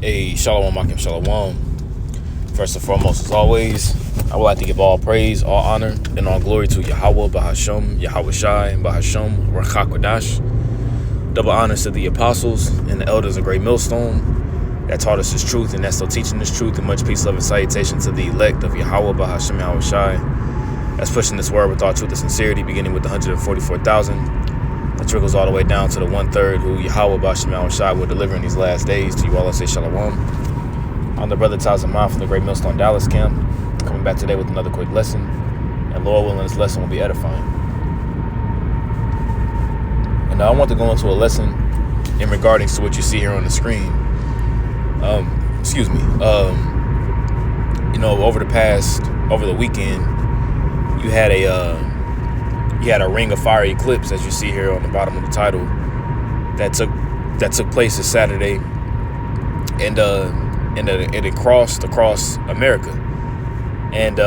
A Shalom Akim Shalom. First and foremost, as always, I would like to give all praise, all honor, and all glory to Yahweh, Bahasham, Yahweh Shai, Bahasham, Rachak Wadash. Double honors to the apostles and the elders of Great Millstone that taught us this truth and that's still teaching this truth, and much peace, love, and salutation to the elect of Yahweh, Bahasham, Yahweh Shai, that's pushing this word with all truth and sincerity, beginning with the 144,000. That trickles all the way down to the 1/3 who Yahweh Basham Yahweh Shai will deliver in these last days. To you all, I say Shalom. I'm the brother Tazamah from the Great Millstone Dallas camp, coming back today with another quick lesson. And Lord willing, this lesson will be edifying. And now I want to go into a lesson in regarding to what you see here on the screen. Over the weekend, you had a ring of fire eclipse, as you see here on the bottom of the title, that took place this Saturday, and it crossed across America. And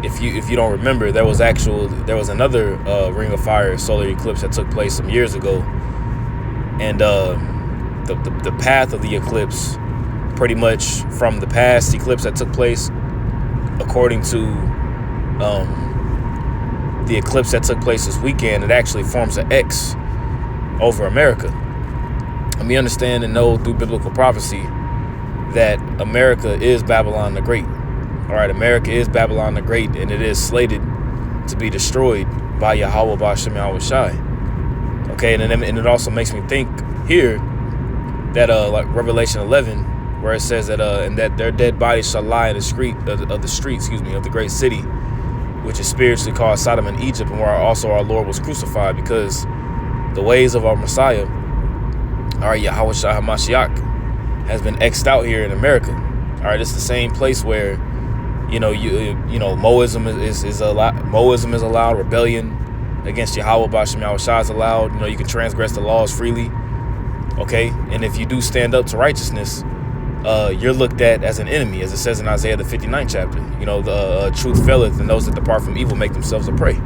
if you don't remember, there was another ring of fire solar eclipse that took place some years ago, and the path of the eclipse, pretty much from the past eclipse that took place, according to the eclipse that took place this weekend, it actually forms an X over America. And we understand and know through biblical prophecy that America is Babylon the Great. All right, America is Babylon the Great, and it is slated to be destroyed by Yahweh B'Shem Yahweh Shai. Okay, and it also makes me think here that like Revelation 11, where it says that and that their dead bodies shall lie in the street of the great city, which is spiritually called Sodom and Egypt, and where also our Lord was crucified, because the ways of our Messiah, our Yahweh Shai HaMashiach, has been X'd out here in America. All right, it's the same place where, Moism is allowed. Moism is allowed. Rebellion against Yahweh B'Shem Yahweh Shai is allowed. You can transgress the laws freely. Okay, and if you do stand up to righteousness, you're looked at as an enemy, as it says in Isaiah the 59th chapter. The truth faileth, and those that depart from evil make themselves a prey.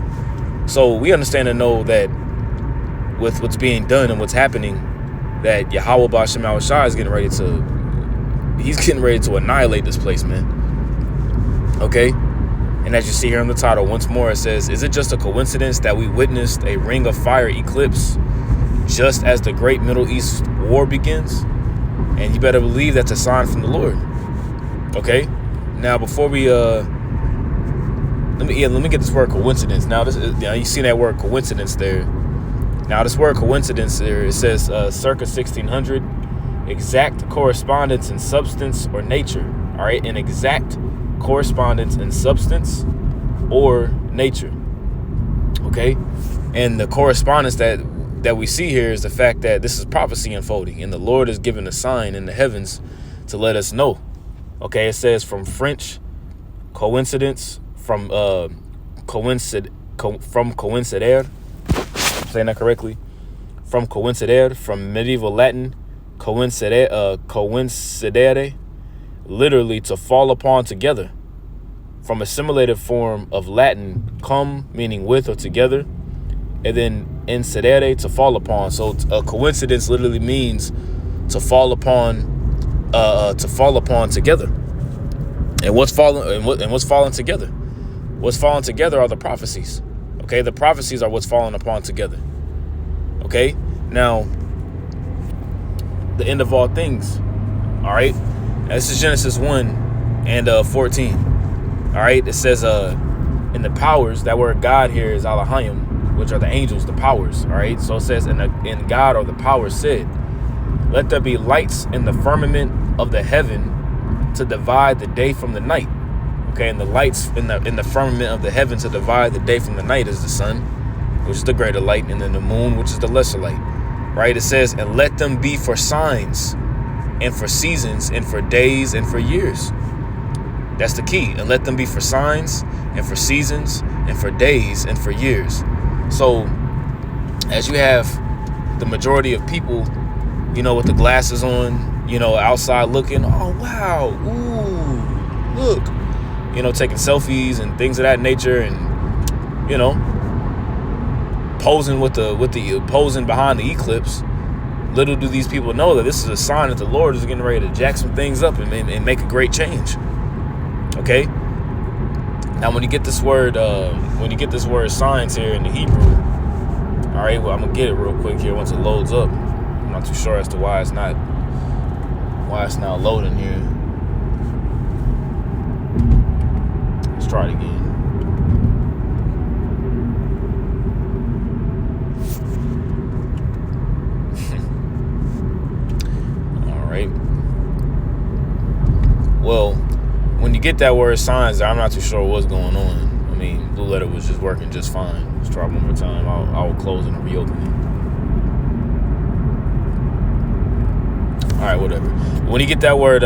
So we understand and know that with what's being done and what's happening, that Yahweh B'Shem Yahweh Shai is getting ready to annihilate this place, man. Okay, and as you see here on the title, once more it says, is it just a coincidence that we witnessed a ring of fire eclipse just as the great Middle East war begins? And you better believe that's a sign from the Lord. Okay. Now, before we let me get this word coincidence. Now, you see that word coincidence there. Now, this word coincidence there, it says circa 1600, exact correspondence in substance or nature. All right, an exact correspondence in substance or nature. Okay, and the correspondence that we see here is the fact that this is prophecy unfolding, and the Lord has given a sign in the heavens to let us know. Okay, it says from French coincidence, from coïncider, I'm saying that correctly, from coïncider, from medieval Latin coincidere, literally to fall upon together, from assimilated form of Latin cum, meaning with or together, and then incidere, to fall upon. So a coincidence literally means to fall upon together. And what's falling together? What's falling together are the prophecies. Okay, the prophecies are what's falling upon together. Okay, now the end of all things. All right, now, this is Genesis 1:14. All right, it says in the powers, that word God here is Elohim, which are the angels, the powers. All right, so it says in God, or the powers, said, let there be lights in the firmament of the heaven to divide the day from the night. Okay, and the lights in the firmament of the heaven to divide the day from the night is the sun, which is the greater light, and then the moon, which is the lesser light. Right, it says, and let them be for signs and for seasons and for days and for years. That's the key. And let them be for signs and for seasons and for days and for years. So as you have the majority of people, with the glasses on, outside looking, oh, wow, ooh, look, taking selfies and things of that nature, and, posing posing behind the eclipse, little do these people know that this is a sign that the Lord is getting ready to jack some things up and make a great change. Okay. Now, when you get this word signs here in the Hebrew, all right, well, I'm gonna get it real quick here once it loads up. I'm not too sure as to why it's not loading here. Let's try it again. All right. Well, when you get that word signs, I'm not too sure what's going on. I mean, Blue Letter was just working just fine. Let's try one more time. I'll close and reopen it. All right, whatever. When you get that word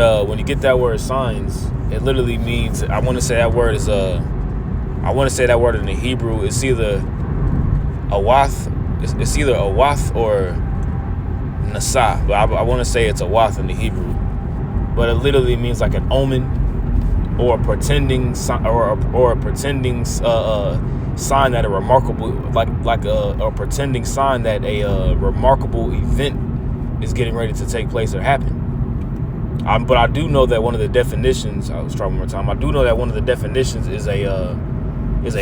signs, it literally means, I want to say that word in the Hebrew. It's either awath. It's either awath or nasa, but I want to say it's awath in the Hebrew. But it literally means like an omen, or a pretending sign that a remarkable, like a pretending sign that a remarkable event is getting ready to take place or happen. But I do know that one of the definitions, I'll try one more time. I do know that one of the definitions is a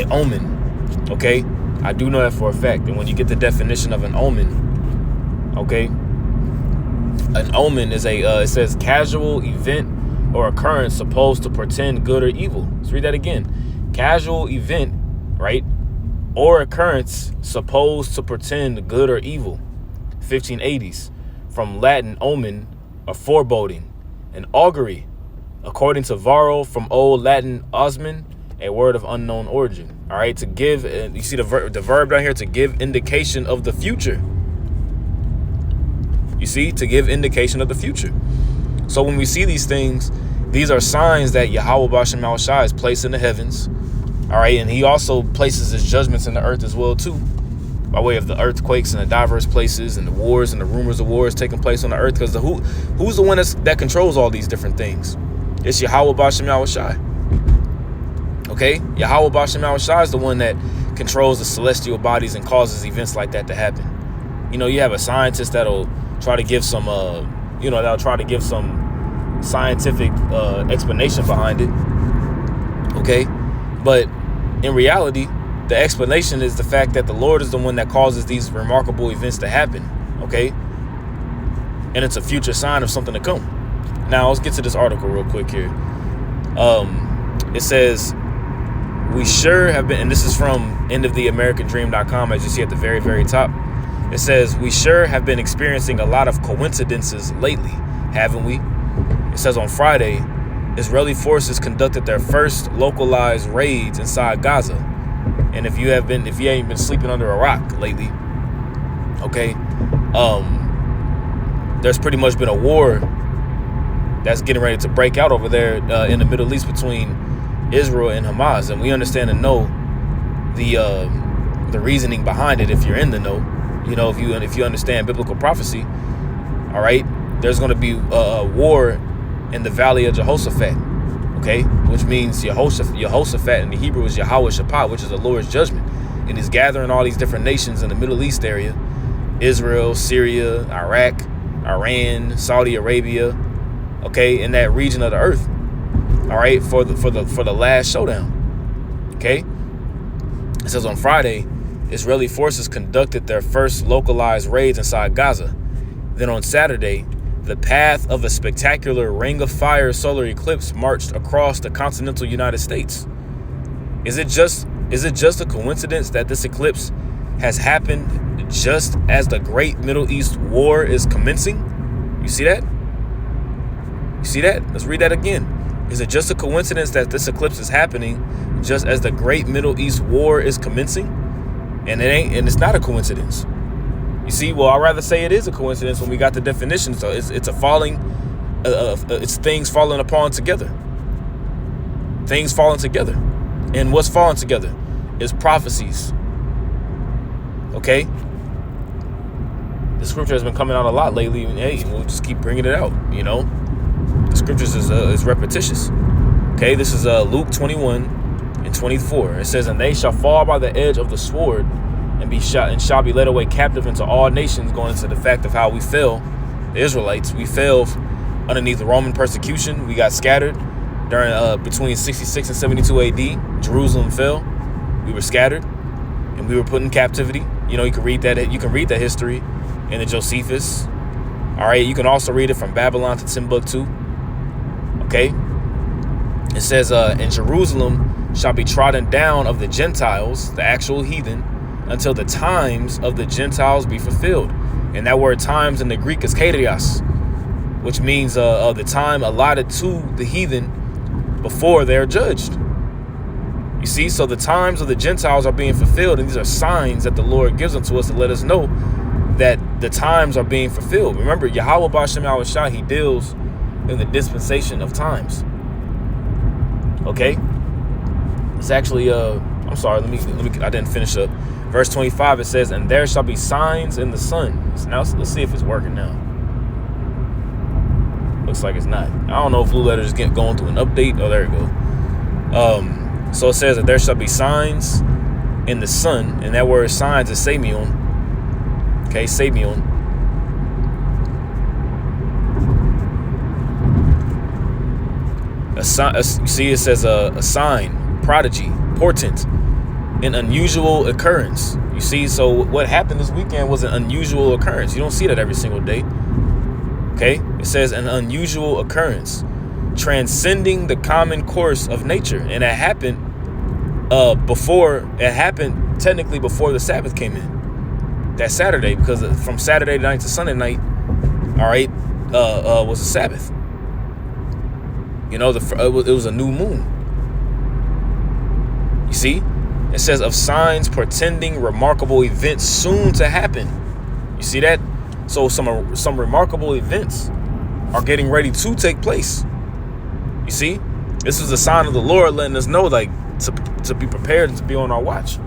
omen. Okay, I do know that for a fact. And when you get the definition of an omen, okay, an omen is it says casual event or occurrence supposed to portend good or evil. Let's read that again. Casual event, right? Or occurrence supposed to portend good or evil. 1580s. From Latin omen, a foreboding. An augury, according to Varro, from Old Latin osmen, a word of unknown origin. All right, to give, you see the verb down here, to give indication of the future. You see, to give indication of the future. So when we see these things, these are signs that Yahweh Bashem Al-Shai is placed in the heavens. All right, and he also places his judgments in the earth as well, too, by way of the earthquakes in the diverse places and the wars and the rumors of wars taking place on the earth. Because who's the one that controls all these different things? It's Yahweh Bashem Al-Shai. Okay, Yahweh Bashem Al-Shai is the one that controls the celestial bodies and causes events like that to happen. You know, you have a scientist that'll try to give some scientific explanation behind it. Okay, but in reality, the explanation is the fact that the Lord is the one that causes these remarkable events to happen. Okay, and it's a future sign of something to come. Now let's get to this article real quick here. It says, we sure have been, and this is from endoftheamericandream.com, as you see at the very, very top. It says, we sure have been experiencing a lot of coincidences lately, haven't we? It says on Friday, Israeli forces conducted their first localized raids inside Gaza. And if you ain't been sleeping under a rock lately, okay, there's pretty much been a war that's getting ready to break out over there in the Middle East between Israel and Hamas. And we understand and know the reasoning behind it if you're in the know. You know, if you understand biblical prophecy, all right, there's going to be a war in the valley of Jehoshaphat, okay, which means Jehoshaphat in the Hebrew is Yahweh Shaphat, which is the Lord's judgment. And he's gathering all these different nations in the Middle East area, Israel, Syria, Iraq, Iran, Saudi Arabia, okay, in that region of the earth, all right, for the last showdown, okay. It says on Friday, Israeli forces conducted their first localized raids inside Gaza. Then on Saturday, the path of a spectacular ring of fire solar eclipse marched across the continental United States. Is it just a coincidence that this eclipse has happened just as the Great Middle East War is commencing? You see that? You see that? Let's read that again. Is it just a coincidence that this eclipse is happening just as the Great Middle East War is commencing? And it's not a coincidence. You see, well, I'd rather say it is a coincidence when we got the definition. So it's a falling, it's things falling upon together. Things falling together. And what's falling together is prophecies. Okay? The scripture has been coming out a lot lately, and hey, we'll just keep bringing it out, you know? The scriptures is repetitious. Okay, this is Luke 21 and 24. It says, and they shall fall by the edge of the sword and shall be led away captive into all nations, going into the fact of how we fell. The Israelites, we fell underneath the Roman persecution. We got scattered during between 66 and 72 AD. Jerusalem fell. We were scattered, and we were put in captivity. You know, you can read that. You can read that history in the Josephus. All right. You can also read it from Babylon to Timbuktu. Okay. It says, "And Jerusalem shall be trodden down of the Gentiles, the actual heathen, until the times of the Gentiles be fulfilled." And that word "times" in the Greek is "kairos," which means the time allotted to the heathen before they're judged. You see, so the times of the Gentiles are being fulfilled, and these are signs that the Lord gives unto us to let us know that the times are being fulfilled. Remember, Yahweh B'Shem Yahushua, he deals in the dispensation of times. Okay? It's actually, I'm sorry, let me, I didn't finish up. Verse 25, it says, "And there shall be signs in the sun." So now let's see if it's working now. Looks like it's not. I don't know if Blue Letter is going through an update. Oh, there we go. So it says that there shall be signs in the sun, and that word "signs" is Samion. Okay, Samion. You see, it says a sign, prodigy, portent, an unusual occurrence. You see, so what happened this weekend was an unusual occurrence. You don't see that every single day. Okay, it says an unusual occurrence, transcending the common course of nature, and it happened technically before the Sabbath came in, that Saturday, because from Saturday night to Sunday night, all right, was a Sabbath. You know, it was a new moon. You see, it says of signs portending remarkable events soon to happen. You see that? So some remarkable events are getting ready to take place. You see, this is a sign of the Lord letting us know, like, to be prepared and to be on our watch.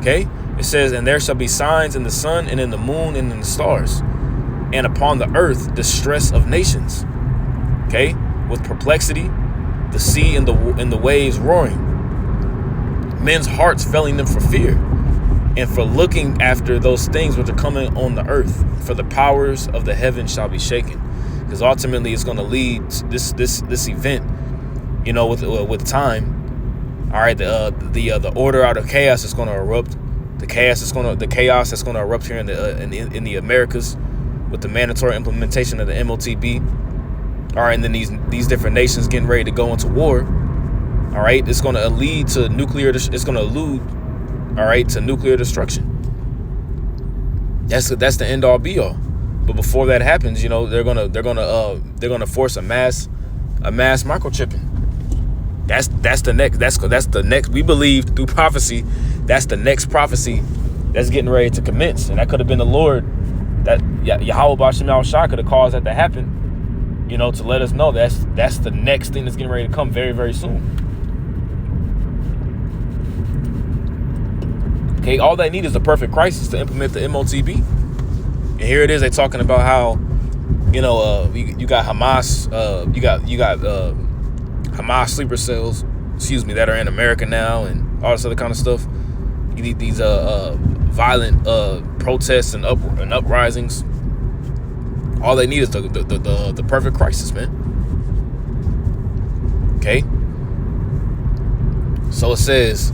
Okay, it says, "And there shall be signs in the sun and in the moon and in the stars, and upon the earth distress of nations." Okay, with perplexity, the sea and the waves roaring, men's hearts failing them for fear, and for looking after those things which are coming on the earth. For the powers of the heaven shall be shaken. Because ultimately, it's going to lead this event, you know, with time. All right, the order out of chaos is going to erupt. The chaos that's going to erupt here in the Americas with the mandatory implementation of the MOTB. All right, and then these different nations getting ready to go into war. All right, it's going to lead to nuclear. It's going to allude, all right, to nuclear destruction. That's the end all be all. But before that happens, you know, they're gonna force a mass microchipping. That's the next. We believe through prophecy, that's the next prophecy that's getting ready to commence, and that could have been the Lord, that Yahweh B'Shem Yahushua could have caused that to happen. You know, to let us know that's the next thing that's getting ready to come very, very soon. Okay, all they need is the perfect crisis to implement the MOTB. And here it is, they're talking about how, you know, you got Hamas, you got Hamas sleeper cells, that are in America now, and all this other kind of stuff. You need these violent protests and uprisings. All they need is the perfect crisis, man. Okay. So it says,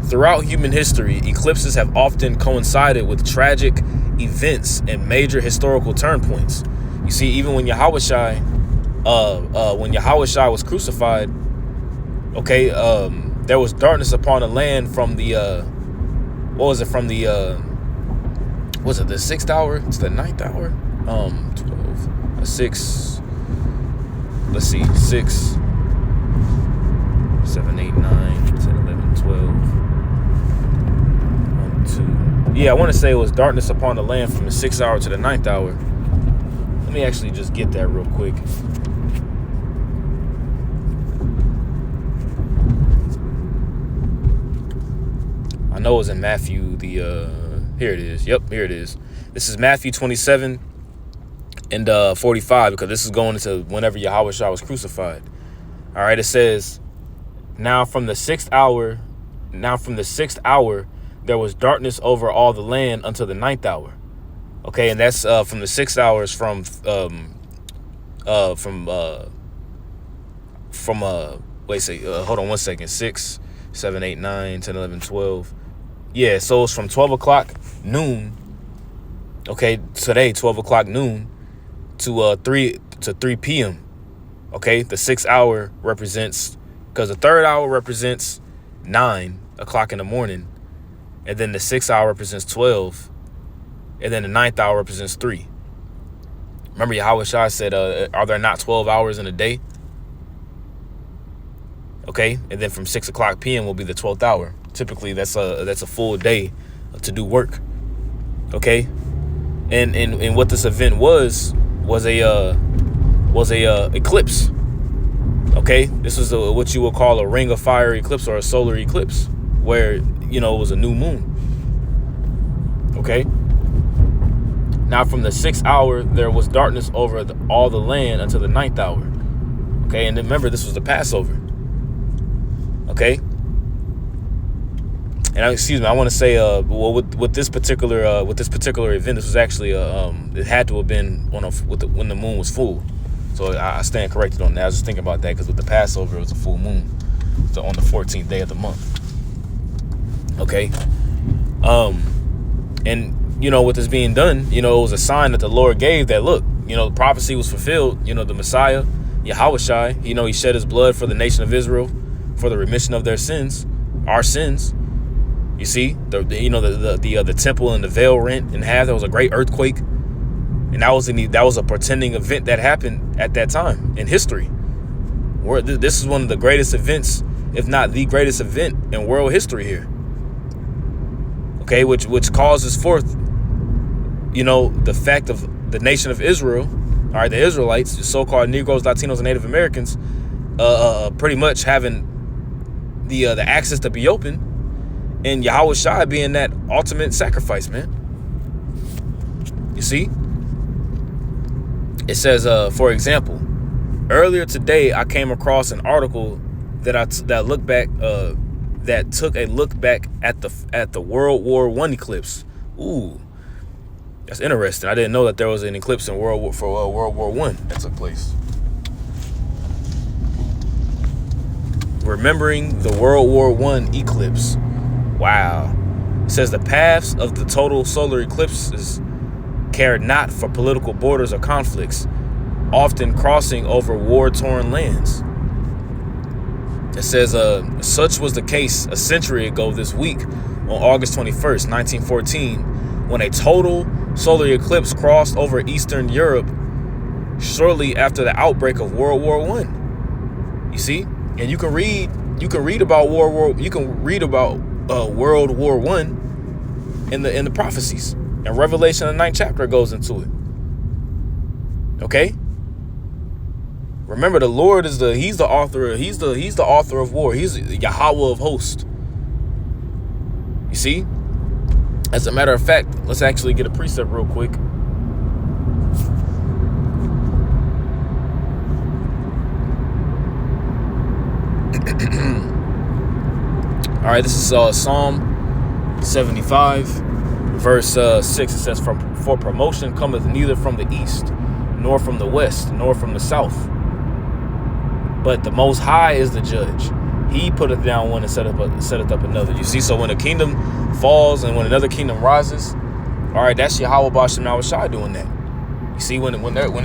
throughout human history, eclipses have often coincided with tragic events and major historical turn points. You see, even when Yahushua was crucified, okay, there was darkness upon the land from the the 6th hour to the 9th hour? 6, let's see, 6, 7, 8, 9, 10, 11, 12, 1, 2. Yeah, I want to say it was darkness upon the land from the 6th hour to the 9th hour. Let me actually just get that real quick. I know it was in Matthew, here it is. Yep, here it is. This is Matthew 27 and 45, because this is going into whenever Yahushua was crucified. All right, it says, now from the sixth hour, there was darkness over all the land until the ninth hour. Okay, and that's from the 6 hours from wait, say, hold on one second. 6, 7, 8, 9, 10, 11, 12. Yeah, so it's from 12 o'clock noon. Okay, today, 12 o'clock noon to 3 p.m. Okay, the 6 hour represents, because the third hour represents 9 o'clock in the morning, and then the 6 hour represents 12, and then the ninth hour represents 3. Remember, Yahweh Shai said, are there not 12 hours in a day? Okay, and then from 6 o'clock p.m. will be the 12th hour. Typically, that's a full day to do work. Okay, and what this event was a eclipse. Okay, this was what you would call a ring of fire eclipse or a solar eclipse, where it was a new moon. Okay. Now, from the 6th hour, there was darkness over all the land until the ninth hour. Okay, and remember, this was the Passover. Okay, and I want to say, well, with this particular event, this was actually it had to have been when the moon was full. So I stand corrected on that. I was just thinking about that because with the Passover, it was a full moon, so on the 14th day of the month. Okay, and with this being done, it was a sign that the Lord gave that, look, the prophecy was fulfilled. The Messiah, Yahweh Shai, he shed his blood for the nation of Israel, for the remission of their sins, our sins. You see, the temple and the veil rent in half. There was a great earthquake, and that was a portending event that happened at that time in history. This is one of the greatest events, if not the greatest event in world history here. Okay, which causes forth, the fact of the nation of Israel, all right, the Israelites, the so-called Negroes, Latinos, and Native Americans, pretty much having the access to be open, and Yahweh Shai being that ultimate sacrifice, man. You see, it says, for example, earlier today I came across an article that took a look back at the World War I eclipse. Ooh, that's interesting. I didn't know that there was an eclipse in World War I that took place. Remembering the World War I eclipse. Wow. It says the paths of the total solar eclipses cared not for political borders or conflicts, often crossing over war-torn lands. It says, such was the case a century ago this week on August 21st, 1914, when a total solar eclipse crossed over Eastern Europe shortly after the outbreak of World War I. You see? And you can read about World War I in the prophecies. And Revelation, the 9th chapter, goes into it. Okay? Remember, the Lord is he's the author of war. He's Yahweh of hosts. You see? As a matter of fact, let's actually get a precept real quick. All right, this is Psalm 75, verse 6. It says, for promotion cometh neither from the east, nor from the west, nor from the south. But the Most High is the judge. He putteth down one and setteth up another. You see, so when a kingdom falls and when another kingdom rises, all right, that's Yahweh Bashem Yahweh Shai doing that. You see, when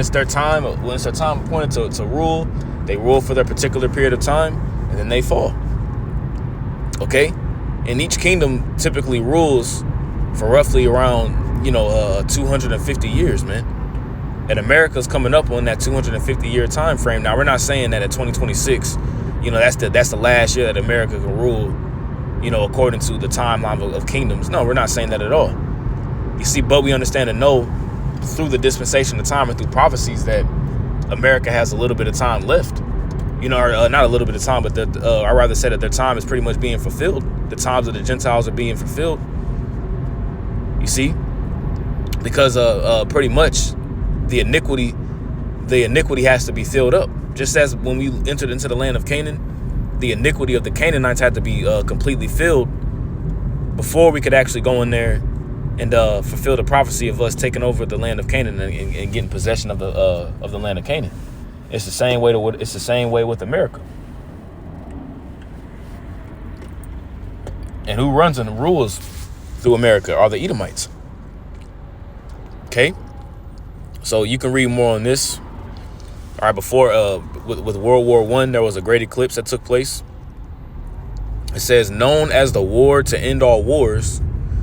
it's their time appointed to rule, they rule for their particular period of time, and then they fall. Okay, and each kingdom typically rules for roughly around 250 years, man. And America's coming up on that 250-year time frame. Now, we're not saying that at 2026, that's the last year that America can rule, according to the timeline of kingdoms. No, we're not saying that at all. You see, but we understand and know through the dispensation of time and through prophecies that America has a little bit of time left. Not a little bit of time, but I rather say that their time is pretty much being fulfilled. The times of the Gentiles are being fulfilled. You see, because pretty much the iniquity has to be filled up. Just as when we entered into the land of Canaan, the iniquity of the Canaanites had to be completely filled before we could actually go in there and fulfill the prophecy of us taking over the land of Canaan and getting possession of the land of Canaan. It's the same way it's the same way with America. And who runs and rules through America are the Edomites. Okay, so you can read more on this. All right, before with World War I, there was a great eclipse that took place. It says, known as the war to end all wars,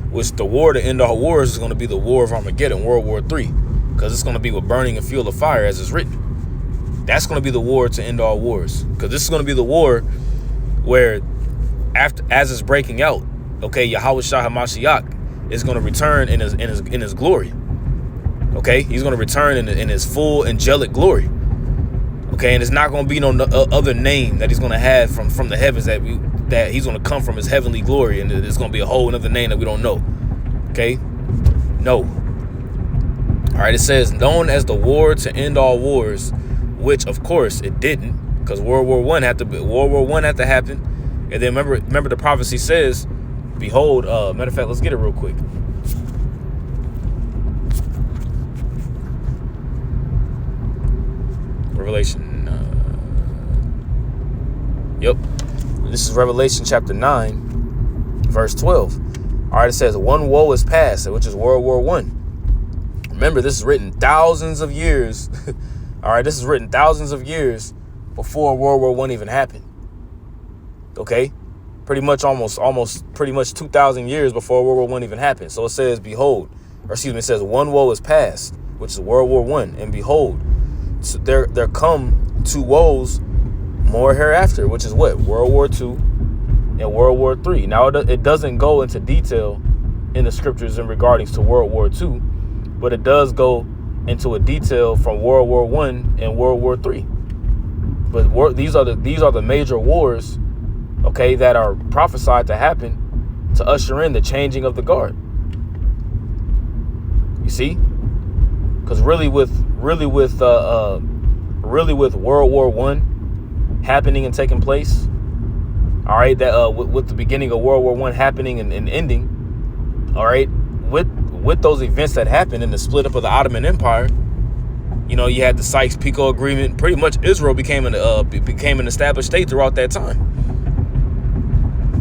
which the war to end all wars is going to be the war of Armageddon, World War III, because it's going to be with burning and fuel of fire, as is written. That's going to be the war to end all wars, because this is going to be the war where, as it's breaking out, okay, Yahweh Shah HaMashiach is going to return in his glory. Okay, he's going to return in his full angelic glory. Okay, and it's not going to be no other name that he's going to have from the heavens that he's going to come from his heavenly glory, and it's going to be a whole another name that we don't know. Okay, no. All right, it says known as the war to end all wars, which of course it didn't, because World War I had to happen, and then remember the prophecy says, behold. Matter of fact, let's get it real quick. Revelation. Yep. This is Revelation chapter 9, verse 12. All right, it says, one woe is past, which is World War I. Remember, this is written thousands of years. All right, this is written thousands of years before World War I even happened. Okay, pretty much 2,000 years before World War I even happened. So it says, behold, it says one woe is past, which is World War I, and behold, so there come two woes more hereafter, which is what? World War II and World War III. Now, it doesn't go into detail in the scriptures in regarding to World War II, but it does go into a detail from World War I and World War III. But these are the major wars, okay, that are prophesied to happen to usher in the changing of the guard. You see? Because really with World War I happening and taking place, all right, that with the beginning of World War I happening and ending, all right, with those events that happened in the split up of the Ottoman Empire, you know, you had the Sykes-Picot Agreement. Pretty much Israel became an established state throughout that time.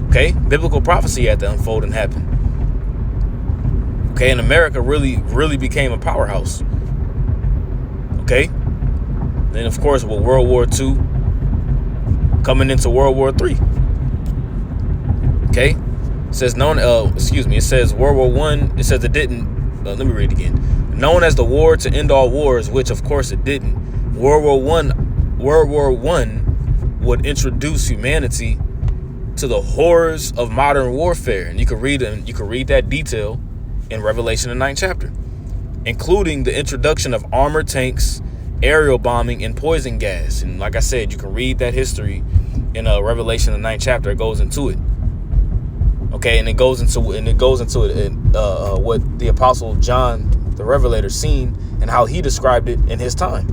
Okay, biblical prophecy had to unfold and happen. Okay, and America really became a powerhouse. Okay, then of course with World War II coming into World War III. Okay, it says it says World War I. It says it didn't. Let me read it again. Known as the war to end all wars, which of course it didn't. World War I would introduce humanity to the horrors of modern warfare, and you can read that detail in Revelation, the 9th chapter, including the introduction of armored tanks, aerial bombing, and poison gas. And like I said, you can read that history in Revelation, the 9th chapter. It goes into it. Okay, and it goes into what the Apostle John the Revelator seen and how he described it in his time.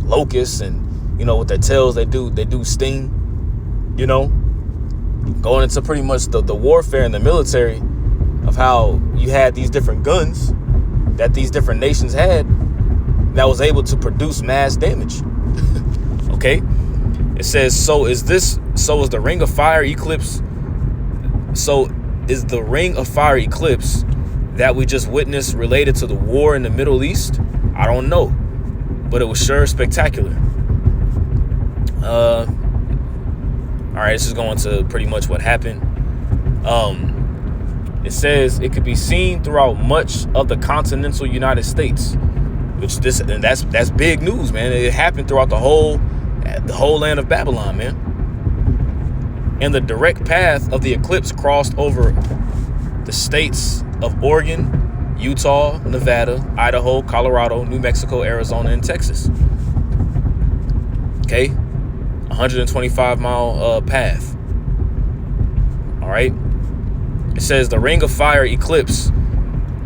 Locusts, and you know, with their tails they do sting. You know, going into pretty much the warfare in the military of how you had these different guns that these different nations had that was able to produce mass damage. Okay, it says, so is the ring of fire eclipse. So is the ring of fire eclipse that we just witnessed related to the war in the Middle East? I don't know, but it was sure spectacular. All right, this is going to pretty much what happened. It says it could be seen throughout much of the continental United States, that's big news, man. It happened throughout the whole land of Babylon, man. And the direct path of the eclipse crossed over the states of Oregon, Utah, Nevada, Idaho, Colorado, New Mexico, Arizona, and Texas. Okay, 125-mile path. All right. It says the Ring of Fire eclipse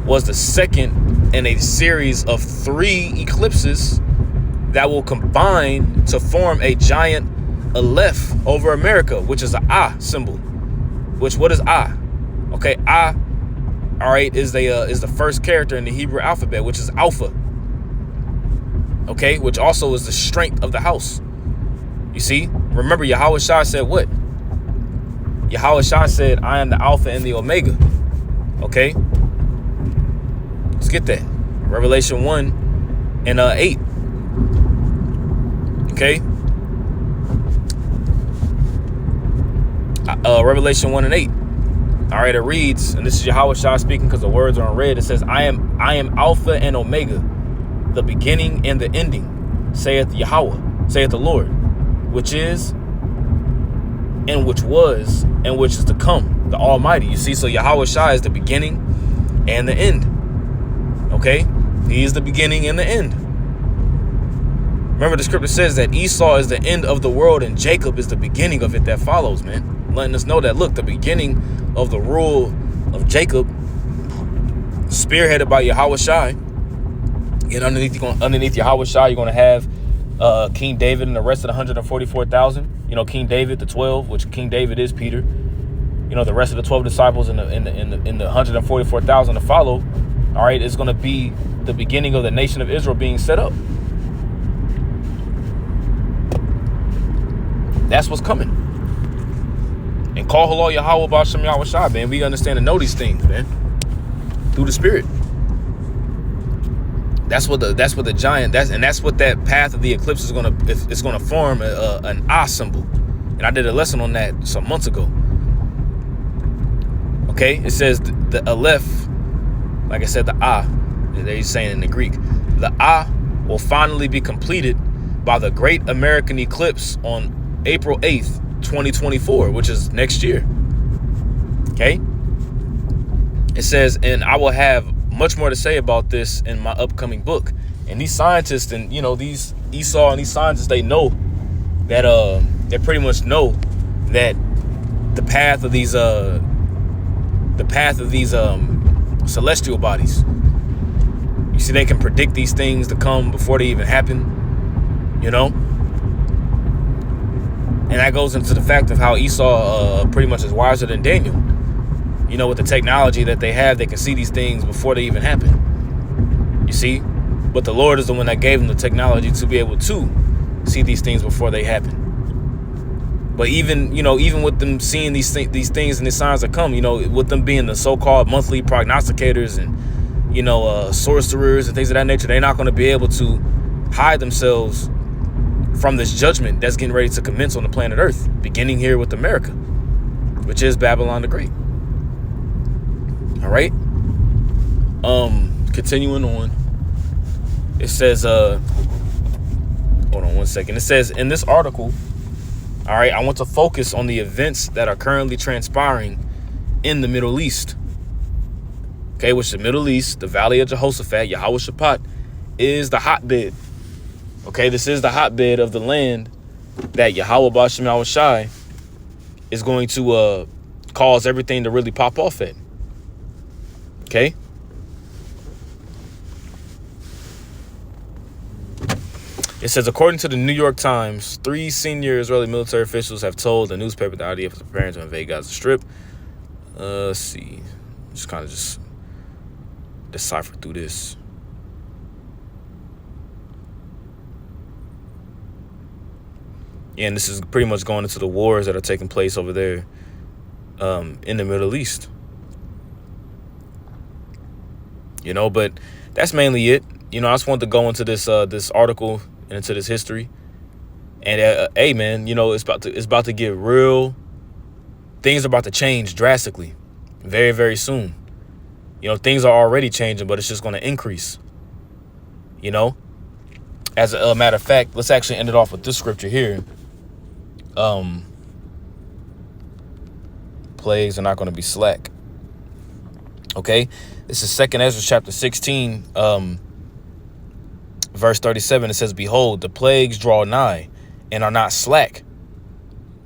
was the second in a series of 3 eclipses that will combine to form a giant Aleph over America, which is an Ah symbol. What is Ah? Okay, I, all right, is the first character in the Hebrew alphabet, which is Alpha. Okay, which also is the strength of the house. You see, remember Yahweh Shai said what? Yahweh Shai said, I am the Alpha and the Omega. Okay, let's get that. Revelation 1 and 8. Okay, Revelation 1 and 8. All right, it reads, and this is Yahweh Shai speaking because the words are in red. It says, I am Alpha and Omega, the beginning and the ending, saith Yahweh, saith the Lord, which is, and which was, and which is to come, the Almighty. You see, so Yahweh Shai is the beginning and the end. Okay, he is the beginning and the end. Remember, the scripture says that Esau is the end of the world and Jacob is the beginning of it that follows, man. Letting us know that, look, the beginning of the rule of Jacob, spearheaded by Yahweh Shai. And underneath Yahweh Shai, you're going to have King David and the rest of the 144,000. You know, King David, the 12, which King David is Peter. You know, the rest of the 12 disciples in the 144,000 to follow. All right, it's going to be the beginning of the nation of Israel being set up. That's what's coming. And call hello Yahweh B'Shem Yahweh Shai, man. We understand and know these things, man, through the Spirit. That's what the giant, that's what that path of the eclipse is gonna form, an eye symbol. And I did a lesson on that some months ago. Okay, it says the Aleph, like I said, the eye, they're saying in the Greek, the eye will finally be completed by the great American eclipse on April 8th, 2024, which is next year. Okay, it says, and I will have much more to say about this in my upcoming book. And these scientists, and you know, these Esau and these scientists, they know that they pretty much know that the path of these celestial bodies, you see, they can predict these things to come before they even happen, you know. And that goes into the fact of how Esau pretty much is wiser than Daniel. You know, with the technology that they have, they can see these things before they even happen. You see? But the Lord is the one that gave them the technology to be able to see these things before they happen. But even with them seeing these things and these signs that come, you know, with them being the so-called monthly prognosticators and, you know, sorcerers and things of that nature, they're not going to be able to hide themselves from this judgment that's getting ready to commence on the planet Earth, beginning here with America, which is Babylon the Great. All right. Continuing on. It says, hold on one second. It says in this article, all right, I want to focus on the events that are currently transpiring in the Middle East. Okay, which the Middle East, the Valley of Jehoshaphat, Yahweh Shaphat, is the hotbed. Okay, this is the hotbed of the land that Yahweh B'Shem Yahweh Shai is going to cause everything to really pop off at. Okay. It says, according to the New York Times, 3 senior Israeli military officials have told the newspaper the IDF is preparing to invade Gaza Strip. Let's see. Just kind of just decipher through this. Yeah, and this is pretty much going into the wars that are taking place over there in the Middle East. You know, but that's mainly it. You know, I just wanted to go into this this article and into this history. And hey, man, you know, it's about to get real. Things are about to change drastically, very, very soon. You know, things are already changing, but it's just going to increase. You know, as a matter of fact, let's actually end it off with this scripture here. Plagues are not going to be slack. Okay, this is 2nd Ezra chapter 16, verse 37. It says, behold, the plagues draw nigh and are not slack.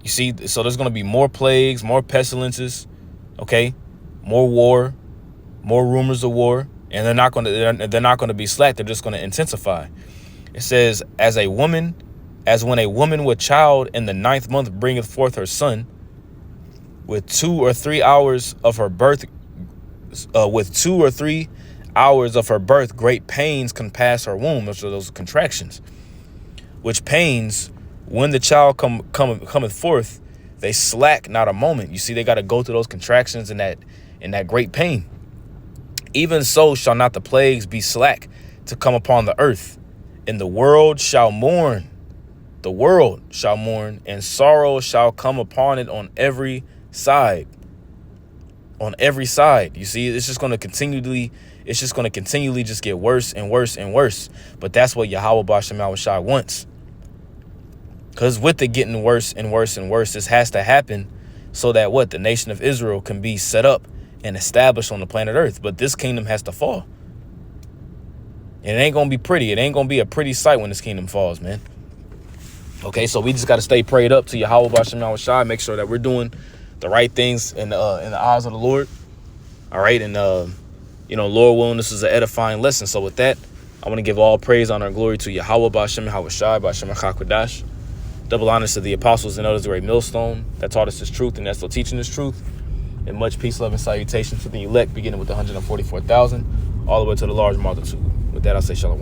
You see, so there's going to be more plagues, more pestilences, okay, more war, more rumors of war, and they're not going to be slack. They're just going to intensify. It says, as when a woman with child in the 9th month bringeth forth her son, with 2 or 3 hours of her birth, great pains compass her womb. Those contractions, which pains, when the child cometh forth, they slack not a moment. You see, they got to go through those contractions and that great pain. Even so shall not the plagues be slack to come upon the earth. And the world shall mourn. The world shall mourn, and sorrow shall come upon it on every side. On every side. You see, it's just going to continually just get worse and worse and worse. But that's what Yahweh Bashem Yahushua wants. Because with it getting worse and worse and worse, this has to happen so that the nation of Israel can be set up and established on the planet Earth. But this kingdom has to fall. And it ain't going to be pretty. It ain't going to be a pretty sight when this kingdom falls, man. Okay, so we just got to stay prayed up to Yahweh Bashem Yahushua. Make sure that we're doing the right things in the eyes of the Lord. All right, and, Lord willing, this is an edifying lesson. So with that, I want to give all praise, honor, and glory to Yahweh Bashem Yahushua, Bashem HaKadosh. Double honors to the apostles and elders of the great millstone that taught us this truth and that's still teaching this truth. And much peace, love, and salutation to the elect, beginning with the 144,000, all the way to the large multitude. With that, I'll say shalom.